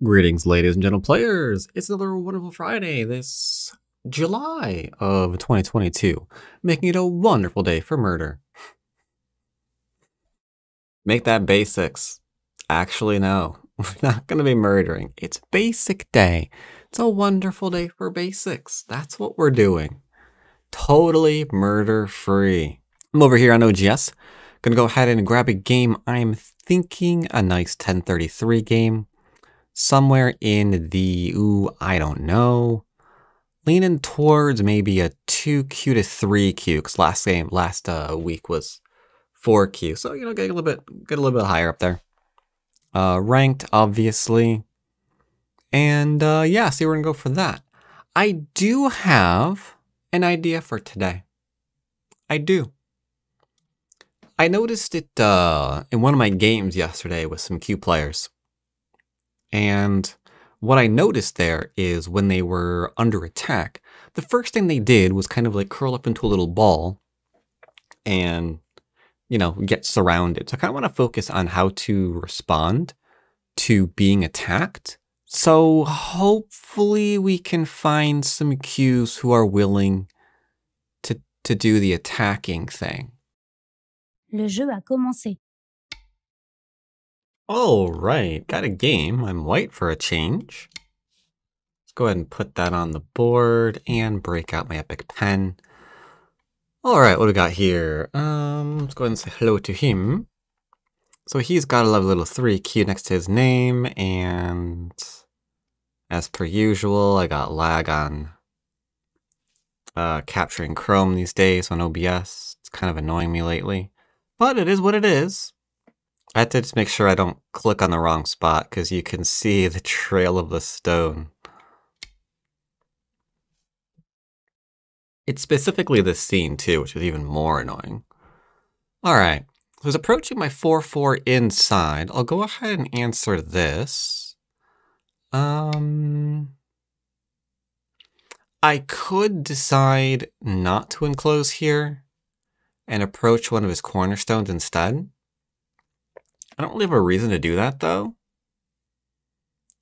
Greetings, ladies and gentle players. It's another wonderful Friday this July of 2022, making it a wonderful day for murder. Make that basics. Actually, no, we're not going to be murdering. It's basic day. It's a wonderful day for basics. That's what we're doing. Totally murder free. I'm over here on OGS. Gonna go ahead and grab a game. I'm thinking a nice 1033 game. Somewhere in the, I don't know, leaning towards maybe a 2Q to 3Q, because last week was 4Q, so get a little bit higher up there. Ranked, obviously, and yeah, so we're gonna go for that. I do have an idea for today. I do. I noticed it in one of my games yesterday with some Q players. And what I noticed there is when they were under attack, the first thing they did was kind of like curl up into a little ball and, get surrounded. So I kind of want to focus on how to respond to being attacked. So hopefully we can find some Qs who are willing to do the attacking thing. Le jeu a commencé. All right, got a game. I'm white for a change. Let's go ahead and put that on the board and break out my epic pen. All right, what do we got here? Let's go ahead and say hello to him. So he's got a lovely little 3Q next to his name, and as per usual, I got lag on capturing Chrome these days on OBS. It's kind of annoying me lately, but it is what it is. I had to just make sure I don't click on the wrong spot because you can see the trail of the stone. It's specifically this scene too, which is even more annoying. All right, so I was approaching my 4-4 inside. I'll go ahead and answer this. I could decide not to enclose here and approach one of his cornerstones instead. I don't really have a reason to do that, though.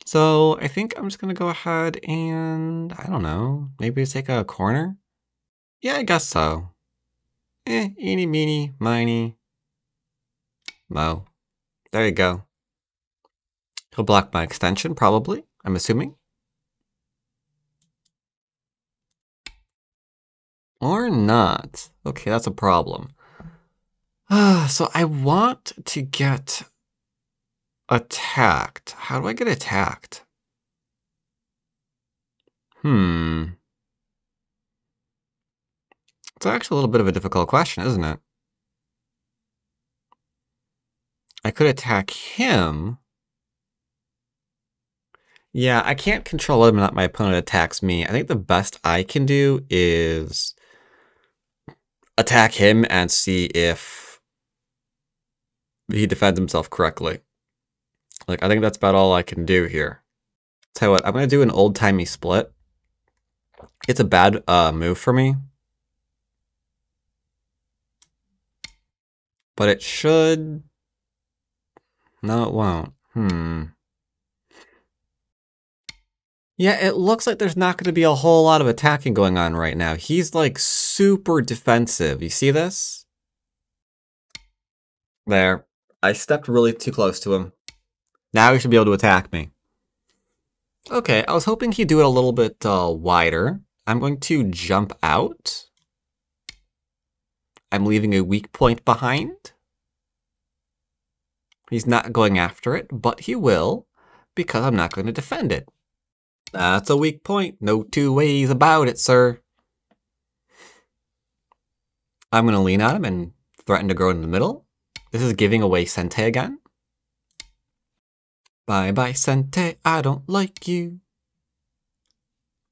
So I think I'm just going to go ahead and, I don't know, maybe take a corner? Yeah, I guess so. Eeny, meeny, miny, mo. There you go. He'll block my extension, probably, I'm assuming. Or not. Okay, that's a problem. So I want to get attacked. How do I get attacked? It's actually a little bit of a difficult question, isn't it? I could attack him. Yeah, I can't control whether or not my opponent attacks me. I think the best I can do is attack him and see if he defends himself correctly. Like, I think that's about all I can do here. Tell you what, I'm going to do an old-timey split. It's a bad move for me. But it should... No, it won't. Yeah, it looks like there's not going to be a whole lot of attacking going on right now. He's, like, super defensive. You see this? There. I stepped really too close to him. Now he should be able to attack me. Okay, I was hoping he'd do it a little bit wider. I'm going to jump out. I'm leaving a weak point behind. He's not going after it, but he will, because I'm not going to defend it. That's a weak point. No two ways about it, sir. I'm going to lean on him and threaten to go in the middle. This is giving away Sente again. Bye-bye, Sente, I don't like you.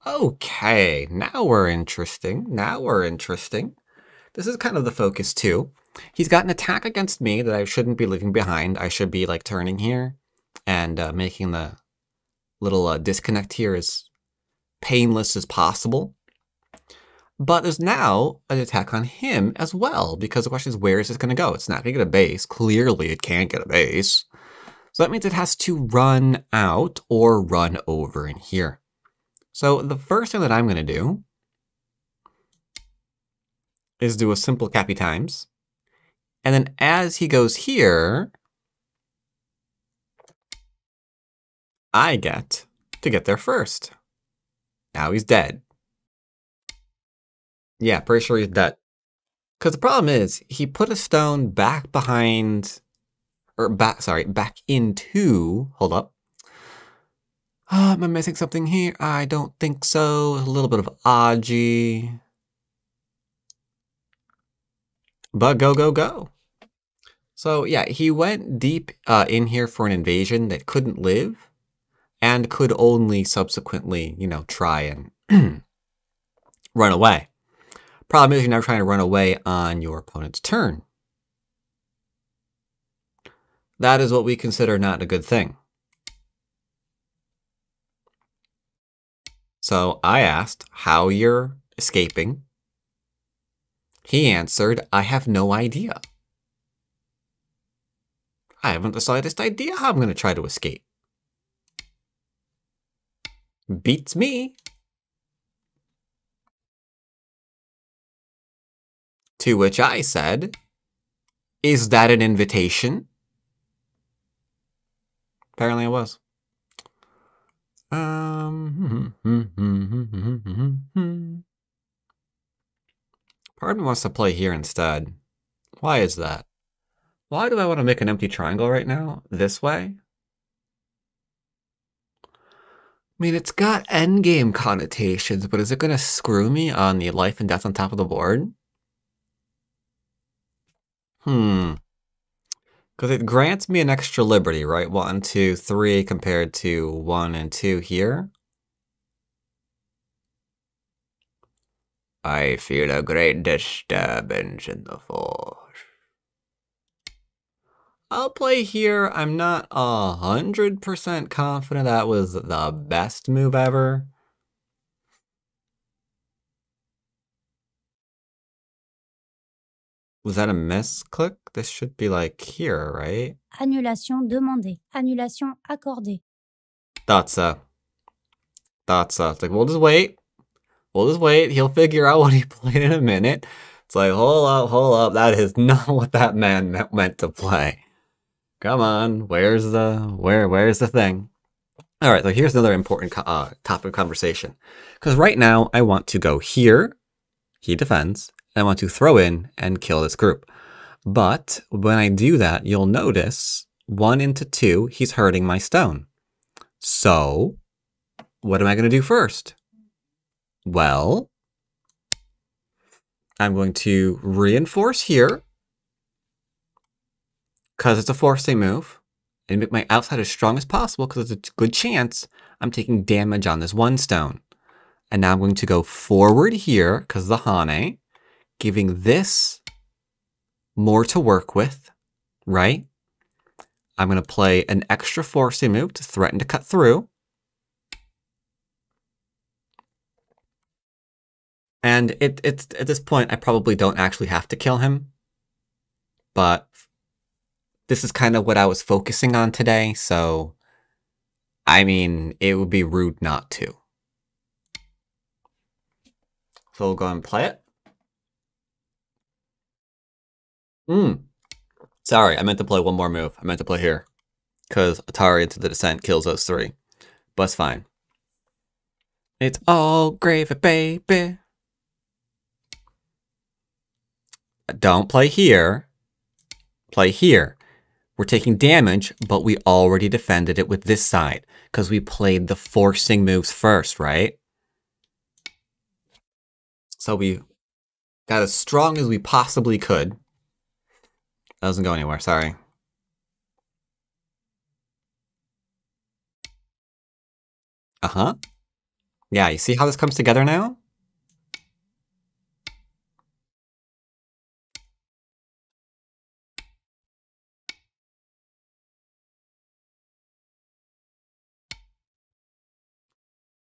Okay, now we're interesting. This is kind of the focus, too. He's got an attack against me that I shouldn't be leaving behind. I should be, like, turning here and making the little disconnect here as painless as possible. But there's now an attack on him as well, because the question is, where is this going to go? It's not going to get a base. Clearly, it can't get a base. So that means it has to run out or run over in here. So the first thing that I'm going to do is do a simple Cappy times. And then as he goes here, I get to get there first. Now he's dead. Yeah, pretty sure he's dead. Because the problem is, he put a stone back behind, or back into, hold up. Am I missing something here? I don't think so. A little bit of Aji. But go, go, go. So yeah, he went deep in here for an invasion that couldn't live and could only subsequently, try and run away. Problem is, you're now trying to run away on your opponent's turn. That is what we consider not a good thing. So I asked how you're escaping. He answered, I have no idea. I haven't the slightest idea how I'm going to try to escape. Beats me. To which I said, is that an invitation? Apparently it was. Part of me wants to play here instead. Why is that? Why do I want to make an empty triangle right now? This way? I mean, it's got endgame connotations, but is it going to screw me on the life and death on top of the board? Because it grants me an extra liberty, right? 1, 2, 3 compared to 1 and 2 here. I feel a great disturbance in the force. I'll play here. I'm not 100% confident that was the best move ever. Was that a misclick? This should be like here, right? Annulation demandée. Annulation accordée. Thought so. It's like, we'll just wait. He'll figure out what he played in a minute. It's like, hold up. That is not what that man meant to play. Come on, where's the thing? All right, so here's another important topic of conversation. Because right now, I want to go here. He defends. And I want to throw in and kill this group. But when I do that, you'll notice 1 into 2, he's hurting my stone. So, what am I going to do first? Well, I'm going to reinforce here, because it's a forcing move, and make my outside as strong as possible, because it's a good chance I'm taking damage on this 1 stone. And now I'm going to go forward here, because the Hane, giving this more to work with, right? I'm going to play an extra forcing move to threaten to cut through. And it's at this point, I probably don't actually have to kill him. But this is kind of what I was focusing on today, so I mean, it would be rude not to. So we'll go and play it. Sorry, I meant to play one more move. I meant to play here. Because Atari Into the Descent kills those 3. But it's fine. It's all gravy, baby. Don't play here. Play here. We're taking damage, but we already defended it with this side. Because we played the forcing moves first, right? So we got as strong as we possibly could. That doesn't go anywhere, sorry. Yeah, you see how this comes together now?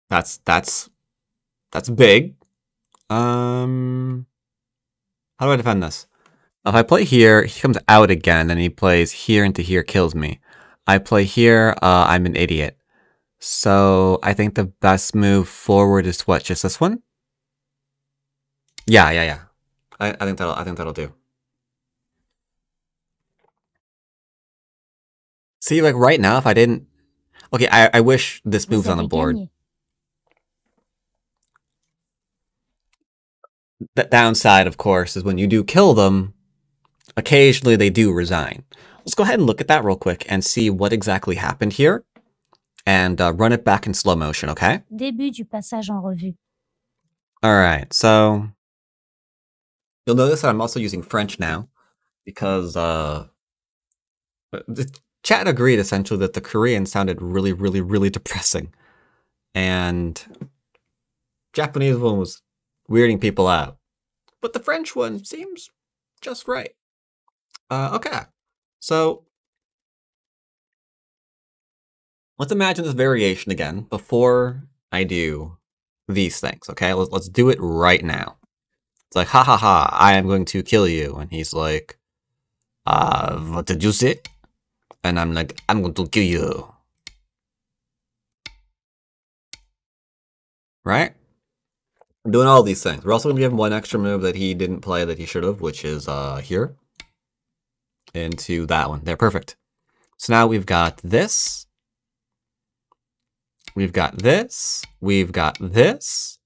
That's big. How do I defend this? If I play here, he comes out again, and he plays here into here, kills me. I play here, I'm an idiot. So I think the best move forward is what? Just this one? Yeah. I think that'll do. See, like right now, if I didn't, okay, I wish this move's on the board. Gagné. The downside, of course, is when you do kill them, occasionally they do resign. Let's go ahead and look at that real quick and see what exactly happened here, and run it back in slow motion, okay? Début du passage en revue. All right, so you'll notice that I'm also using French now because the chat agreed essentially that the Korean sounded really, really, really depressing, and Japanese one was weirding people out, but the French one seems just right. Okay, so let's imagine this variation again before I do these things, okay? Let's do it right now. It's like, ha ha ha, I am going to kill you. And he's like, what did you say? And I'm like, I'm going to kill you. Right? I'm doing all these things. We're also going to give him one extra move that he didn't play that he should have, which is here. Into that one. There, perfect. So now we've got this. We've got this. We've got this.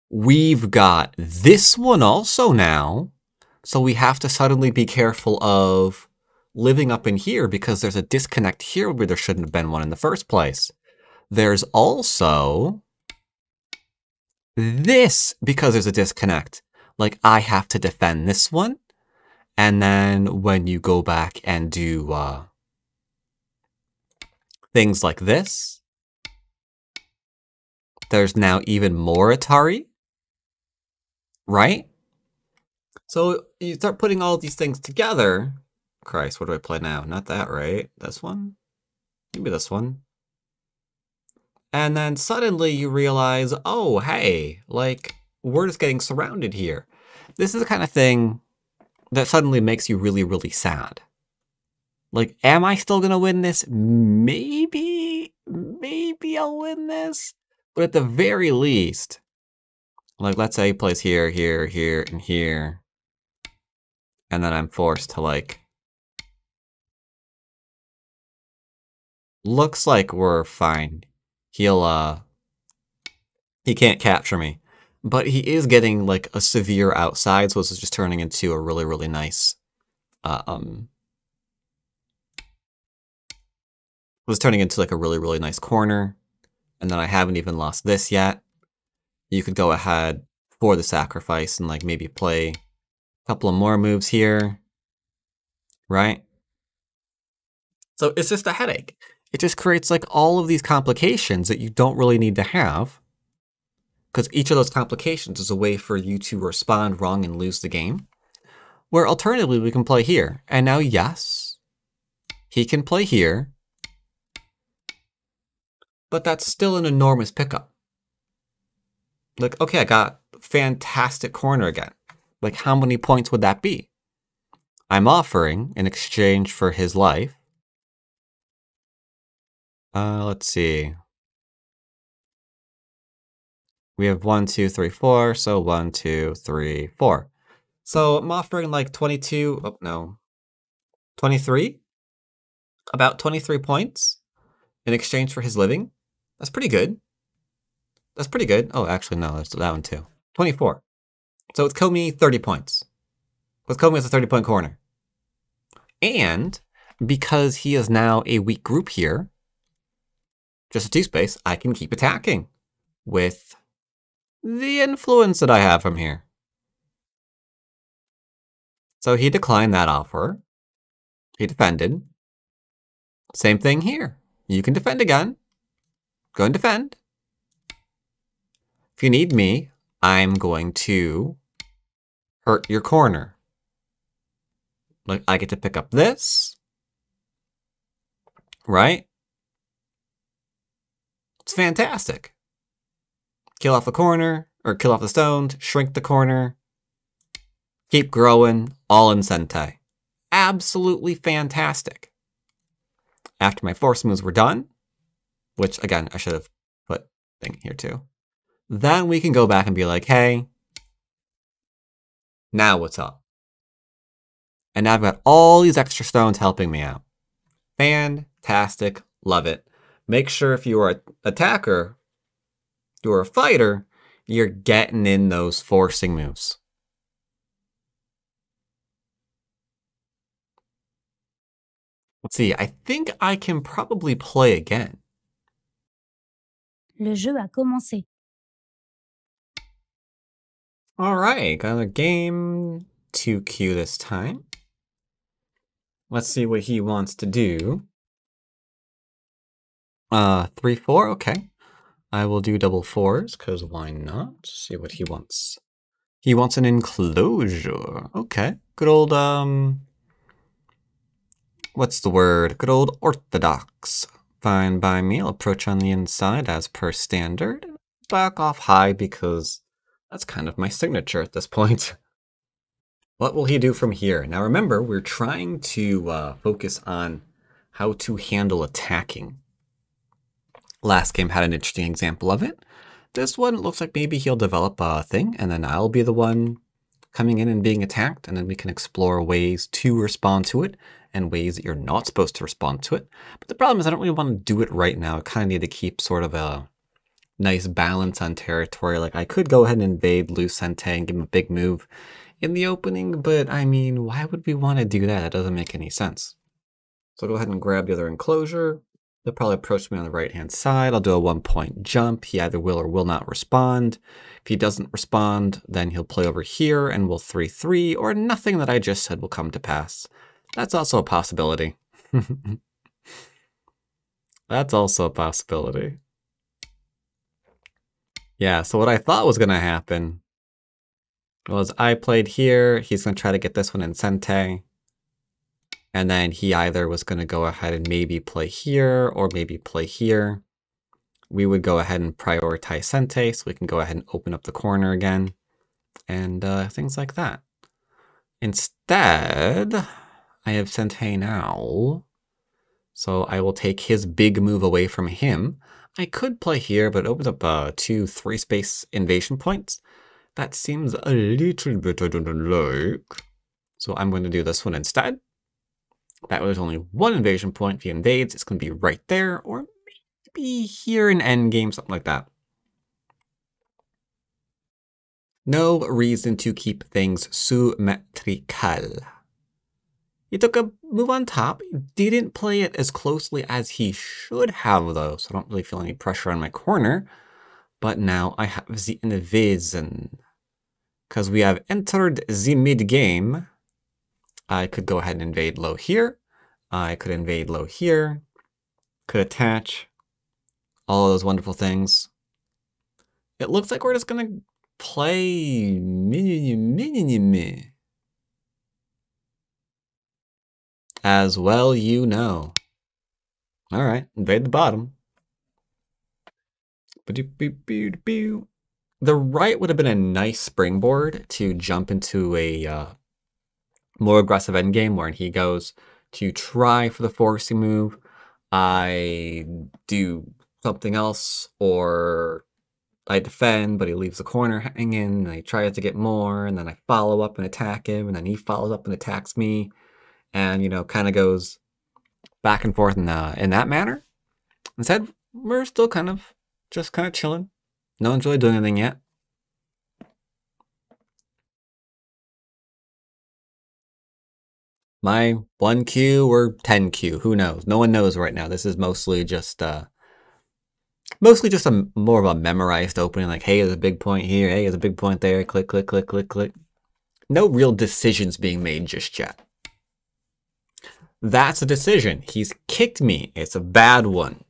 We've got this one also now. So we have to suddenly be careful of living up in here because there's a disconnect here where there shouldn't have been one in the first place. There's also this because there's a disconnect. Like I have to defend this one. And then when you go back and do things like this, there's now even more Atari, right? So you start putting all these things together. Christ, what do I play now? Not that, right? This one? Maybe this one. And then suddenly you realize, oh, hey, like, we're just getting surrounded here. This is the kind of thing that suddenly makes you really, really sad. Like, am I still gonna win this? Maybe I'll win this. But at the very least, like, let's say he plays here, here, here, and here. And then I'm forced to, like... Looks like we're fine. He can't capture me. But he is getting, like, a severe outside, so this is just turning into a really, really nice... was turning into, like, a really, really nice corner. And then I haven't even lost this yet. You could go ahead for the sacrifice and, like, maybe play a couple of more moves here. Right? So it's just a headache. It just creates, like, all of these complications that you don't really need to have. Because each of those complications is a way for you to respond wrong and lose the game. Where alternatively, we can play here. And now, yes, he can play here. But that's still an enormous pickup. Like, okay, I got fantastic corner again. Like, how many points would that be? I'm offering, in exchange for his life. Let's see. We have 1, 2, 3, 4. So 1, 2, 3, 4. So I'm offering like 22. Oh, no. 23? About 23 points in exchange for his living. That's pretty good. That's pretty good. Oh, actually, no, there's that one too. 24. So it's Komi 30 points. With Komi as a 30-point corner. And because he is now a weak group here, just a 2-space, I can keep attacking with the influence that I have from here. So he declined that offer. He defended. Same thing here. You can defend again. Go and defend. If you need me, I'm going to hurt your corner. Like, I get to pick up this. Right? It's fantastic. Kill off the corner, or kill off the stones, shrink the corner. Keep growing, all in Sentai. Absolutely fantastic. after my force moves were done, which again, I should have put thing here too, then we can go back and be like, hey, now what's up? And now I've got all these extra stones helping me out. Fantastic. Love it. Make sure if you are an attacker, you're a fighter, you're getting in those forcing moves. Let's see, I think I can probably play again. Le jeu a commencé. All right, got another game 2Q this time. Let's see what he wants to do. 3-4, okay. I will do double fours, because why not? See what he wants. He wants an enclosure. Okay. Good old, what's the word? Good old orthodox. Fine by me. I'll approach on the inside as per standard. Back off high because that's kind of my signature at this point. What will he do from here? Now remember, we're trying to focus on how to handle attacking. Last game had an interesting example of it. This one looks like maybe he'll develop a thing, and then I'll be the one coming in and being attacked, and then we can explore ways to respond to it and ways that you're not supposed to respond to it. But the problem is I don't really want to do it right now. I kind of need to keep sort of a nice balance on territory. Like I could go ahead and invade Lucente and give him a big move in the opening, but I mean, why would we want to do that? That doesn't make any sense. So I'll go ahead and grab the other enclosure. He'll probably approach me on the right-hand side. I'll do a 1-point jump. He either will or will not respond. If he doesn't respond, then he'll play over here and we'll 3-3, or nothing that I just said will come to pass. That's also a possibility. That's also a possibility. Yeah, so what I thought was going to happen was I played here. He's going to try to get this one in Sente. And then he either was going to go ahead and maybe play here or maybe play here. We would go ahead and prioritize Sente so we can go ahead and open up the corner again and things like that. Instead, I have Sente now. So I will take his big move away from him. I could play here, but it opens up 2 3-space invasion points. That seems a little bit I don't like. So I'm going to do this one instead. That was only 1 invasion point. If he invades, it's going to be right there, or maybe here in endgame, something like that. No reason to keep things symmetrical. He took a move on top. He didn't play it as closely as he should have, though, so I don't really feel any pressure on my corner. But now I have the invasion. Because we have entered the mid-game. I could go ahead and invade low here. I could invade low here. Could attach. All of those wonderful things. It looks like we're just going to play as well you know. All right, invade the bottom. The right would have been a nice springboard to jump into a more aggressive endgame where he goes to try for the forcing move. I do something else, or I defend, but he leaves the corner hanging, and I try to get more, and then I follow up and attack him, and then he follows up and attacks me, and, you know, kind of goes back and forth in that manner. Instead, we're still kind of chilling. No one's really doing anything yet. My 1Q or 10Q, who knows? No one knows right now. This is mostly just a more of a memorized opening. Like, hey, there's a big point here. Hey, there's a big point there. Click, click, click, click, click. No real decisions being made just yet. That's a decision. He's kicked me. It's a bad one.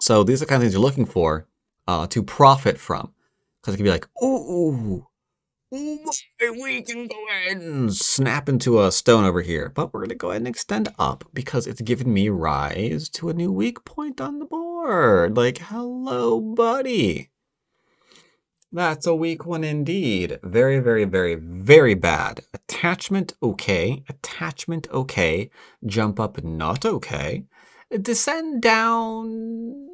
So these are the kind of things you're looking for to profit from. Because it can be like, ooh, we can go ahead and snap into a stone over here. But we're going to go ahead and extend up because it's given me rise to a new weak point on the board. Like, hello, buddy. That's a weak one indeed. Very, very, very, very bad. Attachment, okay. Attachment, okay. Jump up, not okay. Descend down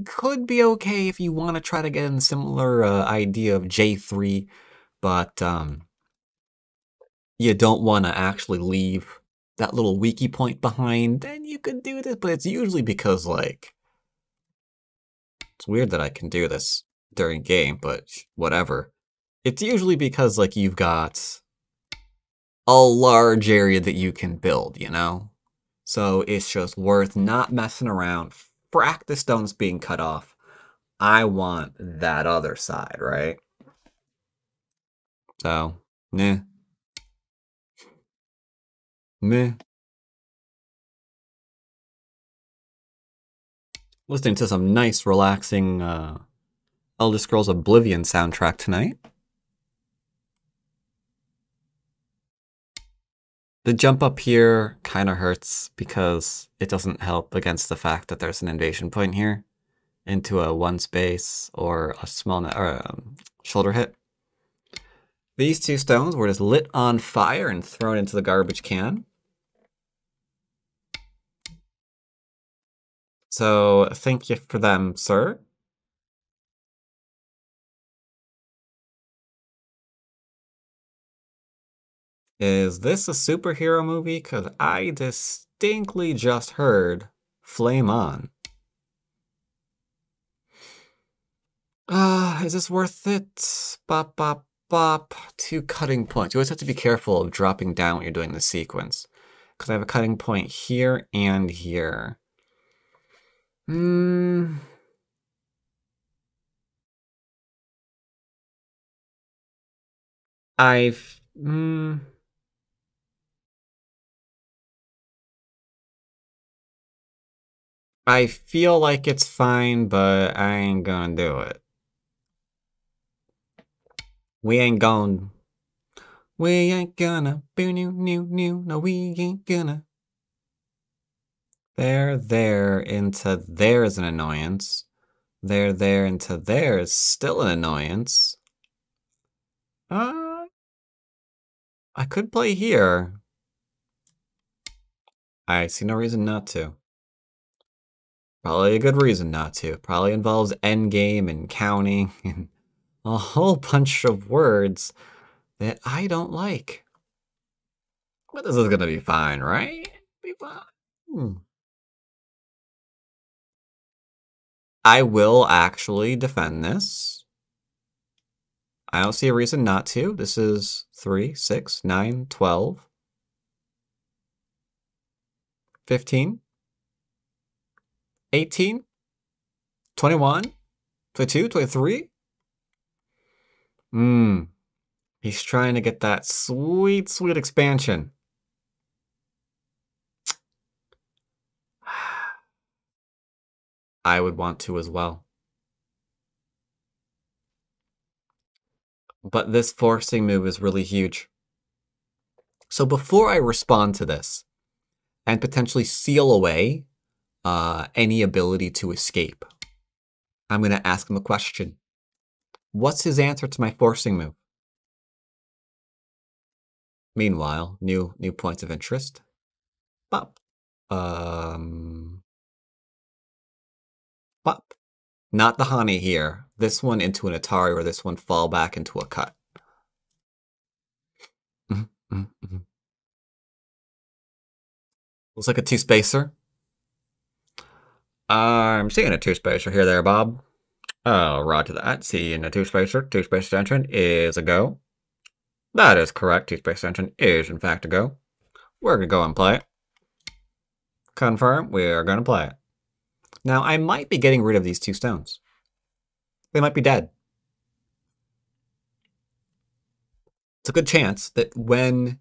could be okay if you want to try to get in a similar idea of J3, but you don't want to actually leave that little weaky point behind, then you could do this, but it's usually because, like, it's weird that I can do this during game, but whatever. It's usually because, like, you've got a large area that you can build, you know? So it's just worth not messing around. Frack the stones being cut off. I want that other side, right? So, meh. Meh. Listening to some nice, relaxing Elder Scrolls Oblivion soundtrack tonight. The jump up here kind of hurts because it doesn't help against the fact that there's an invasion point here into a one space or a small shoulder hit. These two stones were just lit on fire and thrown into the garbage can. So thank you for them, sir. Is this a superhero movie? Because I distinctly just heard Flame On. Is this worth it? Bop, bop, bop. 2 cutting points. You always have to be careful of dropping down when you're doing the sequence. Because I have a cutting point here and here. I feel like it's fine, but I ain't gonna do it. We ain't gonna. No, we ain't gonna. There, into there is an annoyance. There, into there is still an annoyance. I could play here. I see no reason not to. Probably a good reason not to. Probably involves endgame and counting and a whole bunch of words that I don't like. But this is gonna be fine, right? Be fine. I will actually defend this. I don't see a reason not to. This is 3, 6, 9, 12, 15, 18, 21, 22, 23. He's trying to get that sweet, sweet expansion. I would want to as well. But this forcing move is really huge. So before I respond to this and potentially seal away any ability to escape, I'm going to ask him a question. What's his answer to my forcing move? Meanwhile, new points of interest. Bop. Bop. Not the honey here. This one into an Atari or this one fall back into a cut. Looks like a 2-spacer. I'm seeing a 2-spacer here there, Bob. Oh, roger that. Seeing a 2-spacer. 2-space extension is a go. That is correct. 2-space extension is in fact a go. We're going to go and play it. Confirm, we're going to play it. Now, I might be getting rid of these 2 stones. They might be dead. It's a good chance that when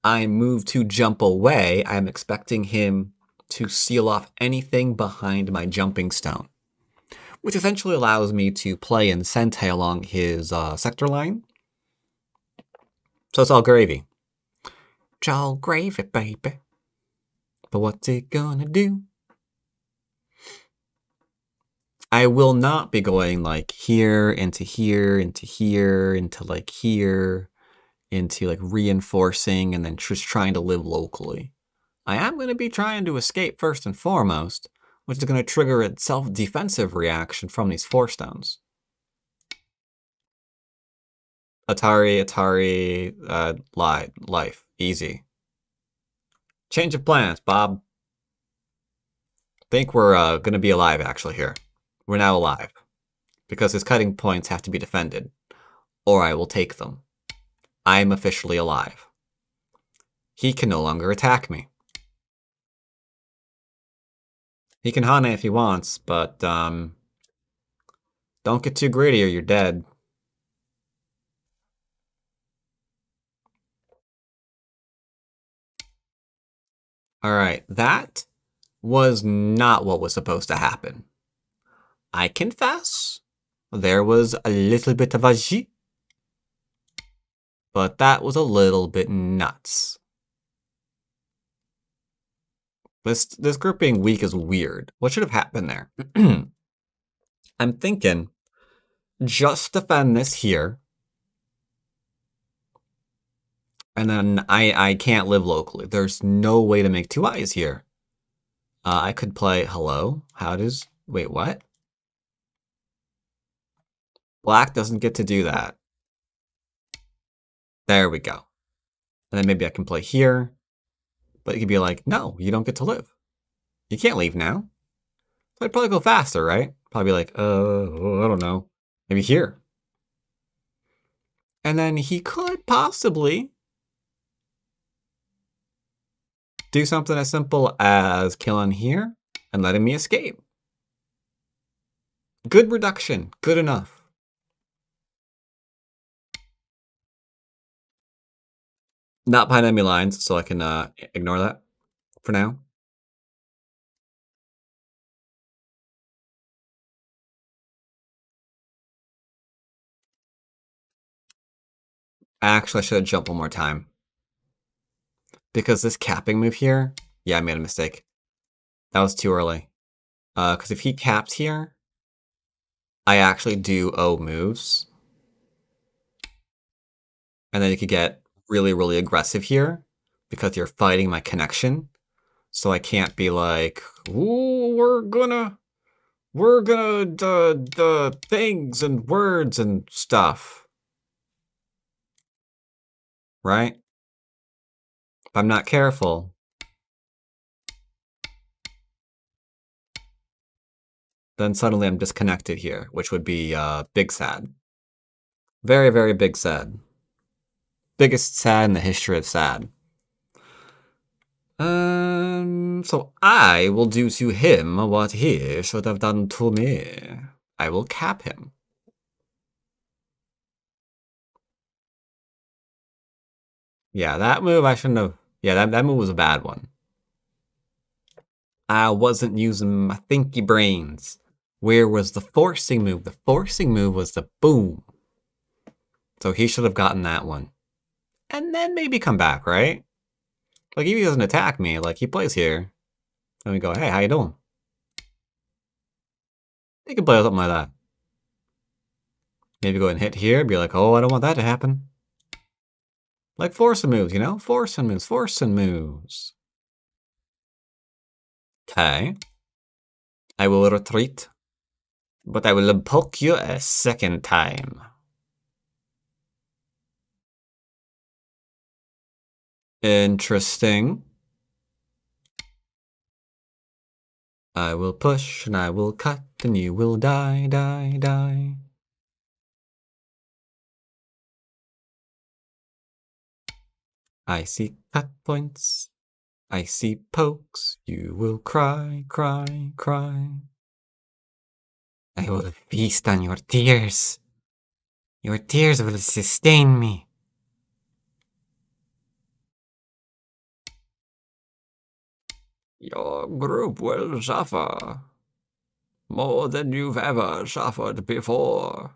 I move to jump away, I'm expecting him to seal off anything behind my jumping stone, which essentially allows me to play in Sentei along his sector line. So it's all gravy. It's all gravy, baby. But what's it gonna do? I will not be going like here, into here, into here, into like here, into like reinforcing and then just trying to live locally. I am going to be trying to escape first and foremost, which is going to trigger a self-defensive reaction from these 4 stones. Atari, life, easy. Change of plans, Bob. Think we're going to be alive actually here. We're now alive. Because his cutting points have to be defended, or I will take them. I am officially alive. He can no longer attack me. He can Hane if he wants, but don't get too greedy or you're dead. Alright, that was not what was supposed to happen. I confess, there was a little bit of a G, but that was a little bit nuts. This group being weak is weird. What should have happened there? I'm thinking, just defend this here. And then I can't live locally. There's no way to make 2 eyes here. I could play hello. How does... Wait, what? Black doesn't get to do that. There we go. And then maybe I can play here. But it could be like, no, you don't get to live. You can't leave now. So I'd probably go faster, right? Probably be like, I don't know. Maybe here. And then he could possibly do something as simple as killing here and letting me escape. Good reduction. Good enough. Not behind enemy lines, so I can ignore that for now. Actually, I should have jumped one more time. Because this capping move here, yeah, I made a mistake. That was too early. Because if he caps here, I actually do O moves. And then you could get really, really aggressive here because you're fighting my connection. So I can't be like, ooh, we're gonna things and words and stuff. Right? If I'm not careful, then suddenly I'm disconnected here, which would be big sad. Very, very big sad. Biggest sad in the history of sad. So I will do to him what he should have done to me. I will cap him. Yeah, that move I shouldn't have... Yeah, that move was a bad one. I wasn't using my thinky brains. Where was the forcing move? The forcing move was the boom. So he should have gotten that one. And then maybe come back, right? Like, if he doesn't attack me, like, he plays here. Then we go, hey, how you doing? He can play something like that. Maybe go and hit here, be like, oh, I don't want that to happen. Like forcing moves, you know? Forcing moves, forcing moves. Okay. I will retreat. But I will poke you a second time. Interesting. I will push and I will cut and you will die, die, die. I see cut points. I see pokes. You will cry, cry, cry. I will feast on your tears. Your tears will sustain me. Your group will suffer. More than you've ever suffered before.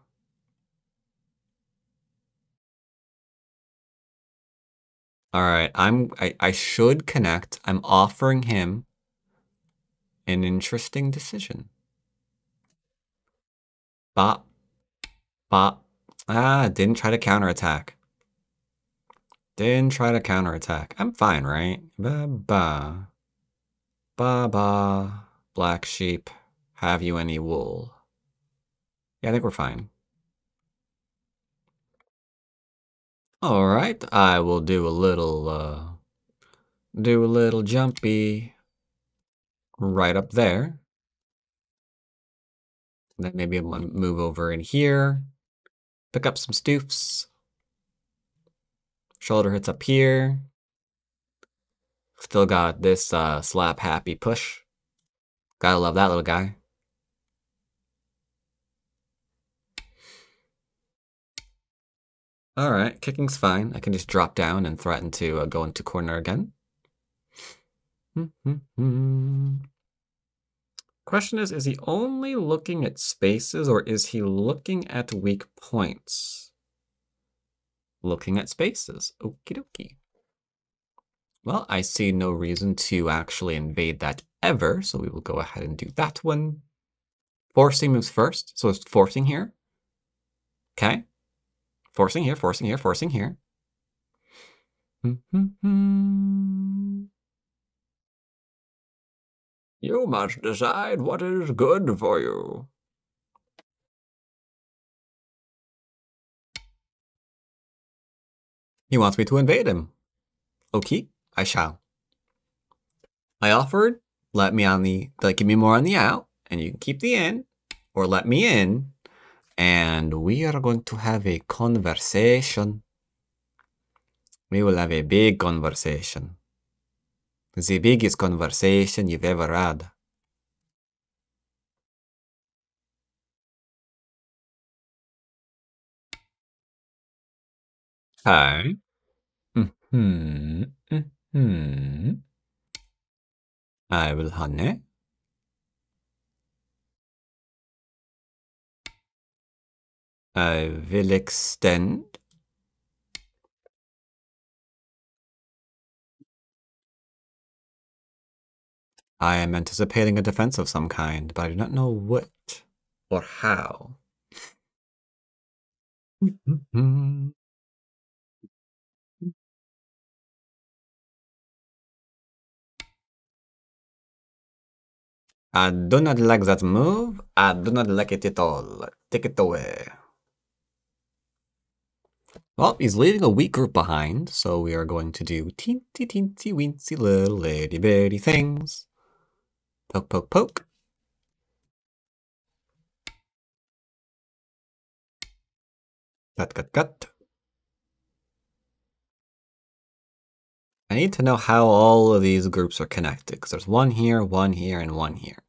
Alright, I should connect. I'm offering him an interesting decision. Bop. Bop. Ah, didn't try to counterattack. Didn't try to counterattack. I'm fine, right? Ba-ba. Ba-ba. Black sheep. Have you any wool? Yeah, I think we're fine. Alright, I will do a little jumpy right up there. Then maybe I'm gonna move over in here. Pick up some stoofs. Shoulder hits up here. Still got this slap happy push. Gotta love that little guy. Alright, kicking's fine. I can just drop down and threaten to go into corner again. Question is he only looking at spaces or is he looking at weak points? Looking at spaces. Okie dokie. Well, I see no reason to actually invade that ever, so we will go ahead and do that one. Forcing moves first, so it's forcing here. Okay. Forcing here, forcing here, forcing here. You must decide what is good for you. He wants me to invade him. Okay, I shall. I offered, let me on the, give me more on the out, and you can keep the in, or let me in, and we are going to have a conversation. We will have a big conversation. The biggest conversation you've ever had. Hi. I will honey. I will extend. I am anticipating a defense of some kind, but I do not know what or how. I do not like that move. I do not like it at all. Take it away. Well, he's leaving a weak group behind, so we are going to do teensy, teensy, weensy little itty bitty things. Poke, poke, poke. Cut, cut, cut. I need to know how all of these groups are connected, because there's one here, and one here.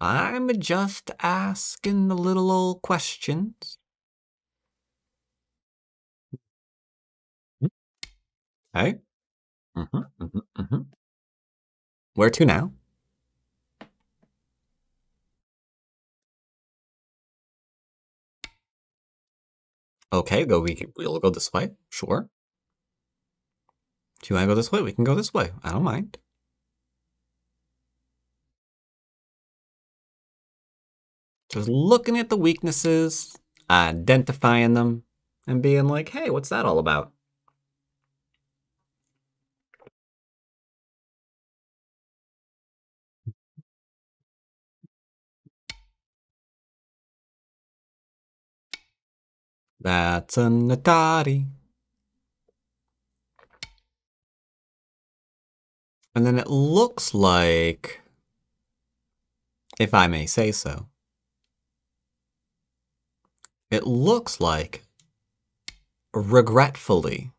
I'm just asking the little old questions. Okay. Where to now? Okay, we'll go this way. Sure. Do you want to go this way? We can go this way. I don't mind. Just looking at the weaknesses, identifying them, and being like, hey, what's that all about? That's an Atari. And then it looks like, if I may say so, it looks like, regretfully,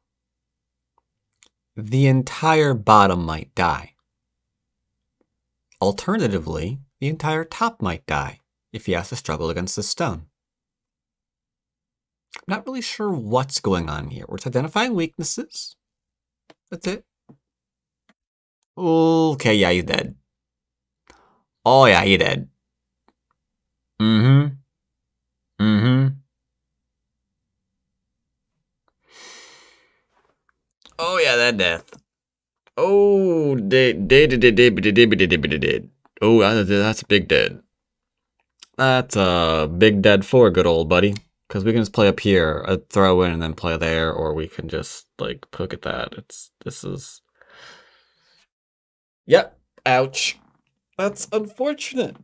the entire bottom might die. Alternatively, the entire top might die if he has to struggle against the stone. I'm not really sure what's going on here. We're just identifying weaknesses. That's it. Okay, yeah, he's dead. Oh, yeah, he's dead. Oh, yeah, that death. Oh, dead. Oh, that's a big dead. That's a big dead 4, good old buddy. Because we can just play up here, a throw in, and then play there, or we can just, like, poke at that. This is... Yep. Ouch. That's unfortunate.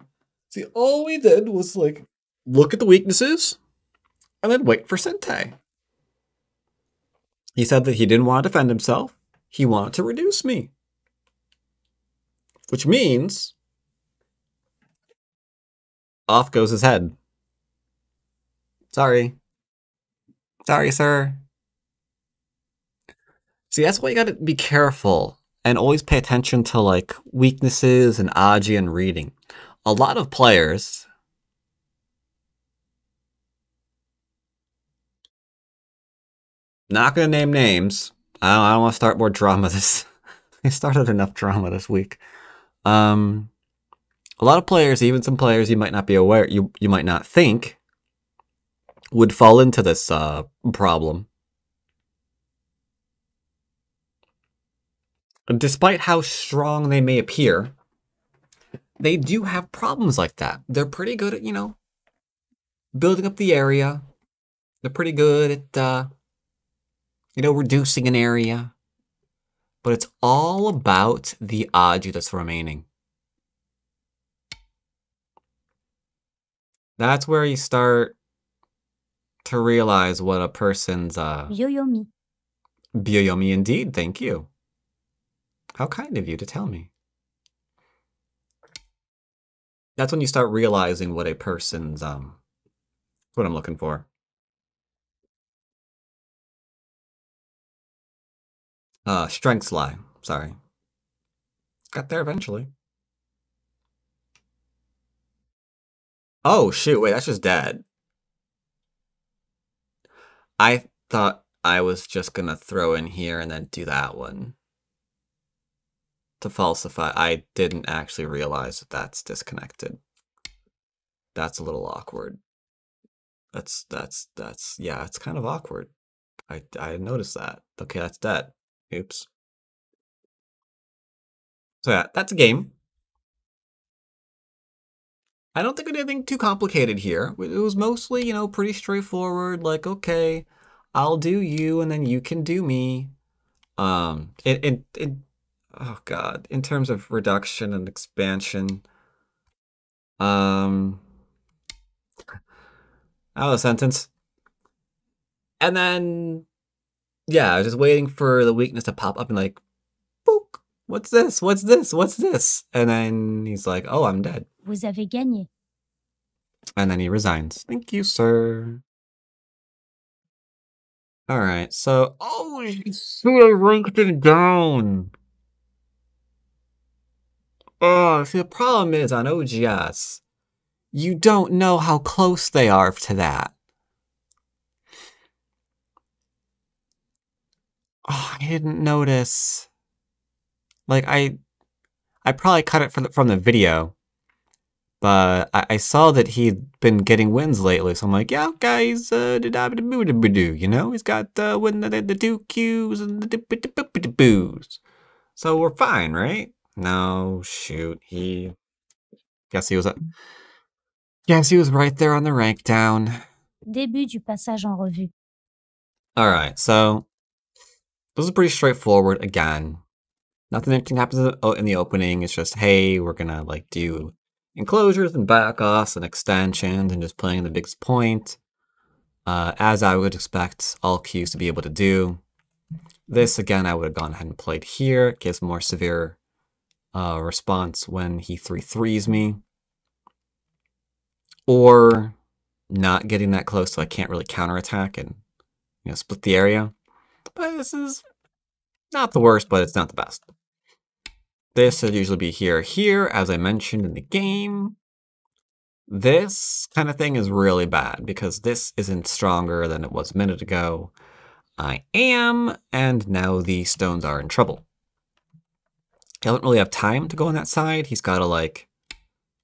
See, all we did was, like, look at the weaknesses, and then wait for Sente. He said that he didn't want to defend himself. He wanted to reduce me. Which means... off goes his head. Sorry. Sorry, sir. See, that's why you gotta be careful and always pay attention to, like, weaknesses and Aji and reading. A lot of players... not gonna name names. I don't want to start more drama this... I started enough drama this week. A lot of players, even some players you might not be aware, you might not think, would fall into this problem. Despite how strong they may appear, they do have problems like that. They're pretty good at, you know, building up the area. They're pretty good at, you know, reducing an area. But it's all about the Aji that's remaining. That's where you start to realize what a person's... Yoyomi. Byoyomi indeed, thank you. How kind of you to tell me. That's when you start realizing what a person's, what I'm looking for. Strengths lie, sorry. Got there eventually. Oh, shoot, wait, that's just dead. I thought I was just gonna throw in here and then do that one. To falsify, I didn't actually realize that that's disconnected. That's a little awkward. That's, yeah, it's kind of awkward. I noticed that. Okay, that's dead. Oops. So yeah, that's a game. I don't think we did anything too complicated here. It was mostly, you know, pretty straightforward. Like, okay, I'll do you and then you can do me. Oh god, in terms of reduction and expansion, out of the sentence. And then, yeah, I was just waiting for the weakness to pop up and like, book. What's this? What's this? What's this? And then he's like, oh, I'm dead. Vous avez gagné. And then he resigns. Thank you, sir. Alright, so... oh, you should have ranked him down! Oh, see, the problem is on OGS, you don't know how close they are to that. Oh, I didn't notice. Like, I probably cut it from the video, but I saw that he'd been getting wins lately, so I'm like, yeah, guys, you know, he's got the 2 Qs and the boos. So we're fine, right? No, shoot, guess he was right there on the rank down. Début du passage en revue. Alright, so this is pretty straightforward again. Nothing interesting happens in the opening. It's just, hey, we're gonna like do enclosures and backoffs and extensions and just playing the biggest point. As I would expect all Qs to be able to do. This, again, I would have gone ahead and played here. It gives more severe response when he 3-3s me. Or not getting that close so I can't really counterattack and, you know, split the area. But this is not the worst, but it's not the best. This would usually be here, as I mentioned in the game. This kind of thing is really bad because this isn't stronger than it was a minute ago. I am, and now the stones are in trouble. He doesn't really have time to go on that side. He's got to, like,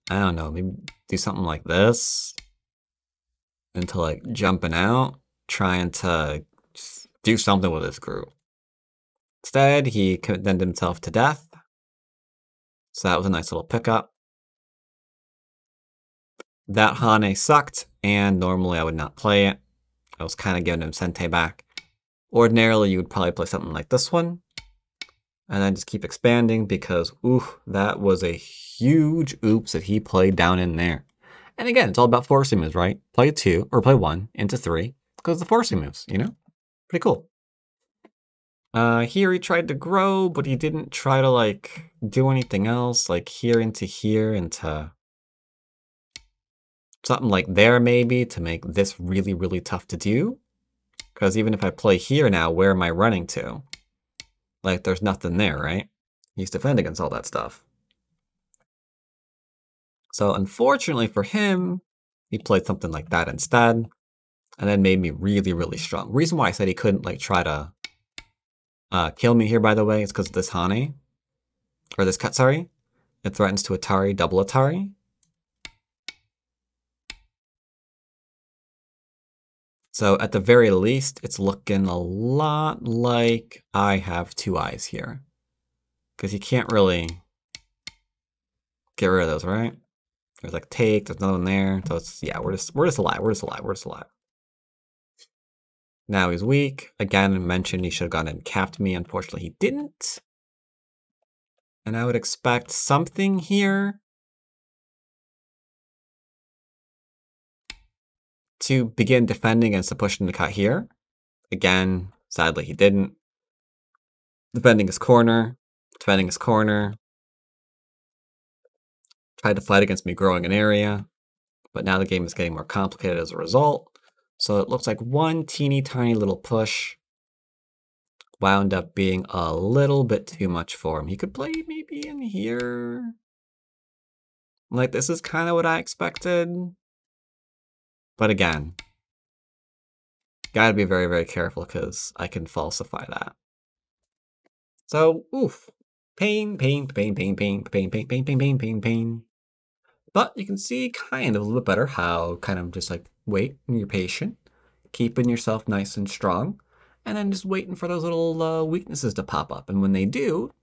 I don't know, maybe do something like this. Into, like, jumping out, trying to do something with his group. Instead, he condemned himself to death. So that was a nice little pickup. That Hane sucked, and normally I would not play it. I was kind of giving him Sente back. Ordinarily, you would probably play something like this one, and then just keep expanding because, oof, that was a huge oops that he played down in there. And again, it's all about forcing moves, right? Play 2, or play 1 into 3, because the forcing moves, you know? Pretty cool. Here he tried to grow, but he didn't try to, like, do anything else, like here into something like there maybe to make this really, really tough to do. Because even if I play here now, where am I running to? Like, there's nothing there, right? He's defend against all that stuff. So unfortunately for him, he played something like that instead, and then made me really, really strong. Reason why I said he couldn't, like, try to kill me here, by the way, is because of this Hane. Or this Katsari. It threatens to Atari, double Atari. So at the very least, it's looking a lot like I have 2 eyes here. Because you can't really get rid of those, right? There's like take, there's another one there. So it's, yeah, we're just alive. Now he's weak. Again, I mentioned he should have gone and capped me. Unfortunately, he didn't. And I would expect something here to begin defending against the push into cut here. Again, sadly, he didn't. Defending his corner. Tried to fight against me growing an area. But now the game is getting more complicated as a result. So it looks like one teeny tiny little push wound up being a little bit too much for him. He could play maybe in here. Like, this is kind of what I expected. But again, gotta be very, very careful because I can falsify that. So, oof. Pain. But you can see kind of a little bit better how kind of just like wait and you're patient, keeping yourself nice and strong, and then just waiting for those little weaknesses to pop up. And when they do,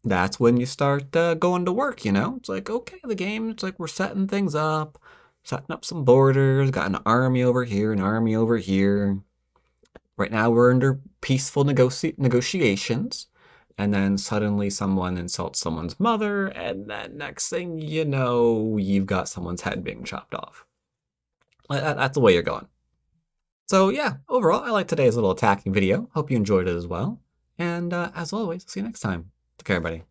that's when you start going to work, you know? It's like, okay, the game, it's like we're setting things up, setting up some borders, got an army over here, an army over here. Right now we're under peaceful negotiations. And then suddenly someone insults someone's mother, and then next thing you know, you've got someone's head being chopped off. That's the way you're going. So yeah, overall, I like today's little attacking video. Hope you enjoyed it as well. And as always, see you next time. Take care, everybody.